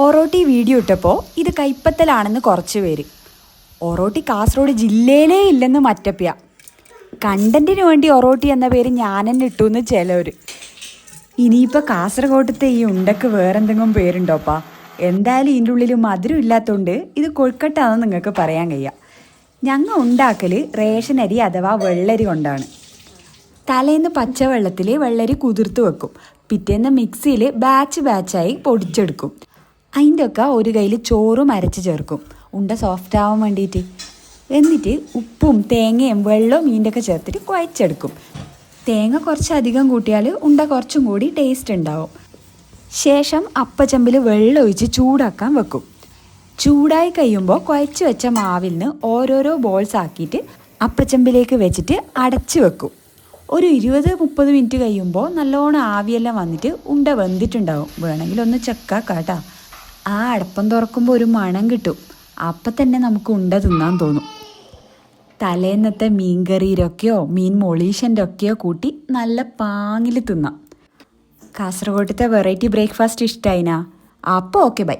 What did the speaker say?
ഒറോട്ടി video ഇട്ടപ്പോൾ ഇത് കൈപ്പത്തലാണെന്ന് കുറച്ച് പേര്. ഒറോട്ടി കാസർഗോഡ് ജില്ലയിലേ ഇല്ലെന്ന് മറ്റപ്പ്യ. കണ്ടന്റിന് വേണ്ടി ഒറോട്ടി എന്ന പേര് ഞാൻ തന്നെ ഇട്ടു എന്ന് ചിലവർ. ഇനിയിപ്പോൾ കാസർഗോഡത്തെ ഈ ഉണ്ടക്ക് വേറെന്തെങ്കിലും പേരുണ്ടോപ്പാ? എന്തായാലും ഇതിൻ്റെ ഉള്ളിൽ മധുരം ഇല്ലാത്തതുകൊണ്ട് ഇത് കൊഴുക്കട്ടാണെന്ന് നിങ്ങൾക്ക് പറയാൻ കഴിയാം. ഞങ്ങൾ ഉണ്ടാക്കൽ റേഷൻ അരി അഥവാ വെള്ളരി കൊണ്ടാണ്. തലേന്ന് പച്ചവെള്ളത്തിൽ വെള്ളരി കുതിർത്ത് വെക്കും. പിറ്റേന്ന് മിക്സിയിൽ ബാച്ചായി പൊടിച്ചെടുക്കും. അതിൻ്റെ ഒക്കെ ഒരു കയ്യിൽ ചോറും അരച്ച് ചേർക്കും, ഉണ്ട സോഫ്റ്റ് ആവാൻ വേണ്ടിയിട്ട്. എന്നിട്ട് ഉപ്പും തേങ്ങയും വെള്ളവും മീൻ്റെയൊക്കെ ചേർത്തിട്ട് കുഴച്ചെടുക്കും. തേങ്ങ കുറച്ചധികം കൂട്ടിയാൽ ഉണ്ട കുറച്ചും കൂടി ടേസ്റ്റ് ഉണ്ടാവും. ശേഷം അപ്പച്ചമ്പിൽ വെള്ളം ഒഴിച്ച് ചൂടാക്കാൻ വെക്കും. ചൂടായി കഴിയുമ്പോൾ കുഴച്ച് വെച്ച മാവിൽ നിന്ന് ഓരോരോ ബോൾസ് ആക്കിയിട്ട് അപ്പച്ചമ്പിലേക്ക് വെച്ചിട്ട് അടച്ച് വെക്കും. ഒരു 20-30 മിനിറ്റ് കഴിയുമ്പോൾ നല്ലോണം ആവിയെല്ലാം വന്നിട്ട് ഉണ്ട വെന്തിട്ടുണ്ടാവും. വേണമെങ്കിൽ ഒന്ന് ചെക്കാക്കാട്ടാ. ആ അടപ്പം തുറക്കുമ്പോൾ ഒരു മണം കിട്ടും. അപ്പം തന്നെ നമുക്ക് ഉണ്ട തിന്നാൻ തോന്നും. തലേന്നത്തെ മീൻ കറിയിലൊക്കെയോ മീൻ മൊളീഷൻ്റെ ഒക്കെയോ കൂട്ടി നല്ല പാങ്ങിൽ തിന്നാം. കാസർഗോഡത്തെ വെറൈറ്റി ബ്രേക്ക്ഫാസ്റ്റ് ഇഷ്ടമായിനാ? അപ്പോൾ ഓക്കെ, ബൈ.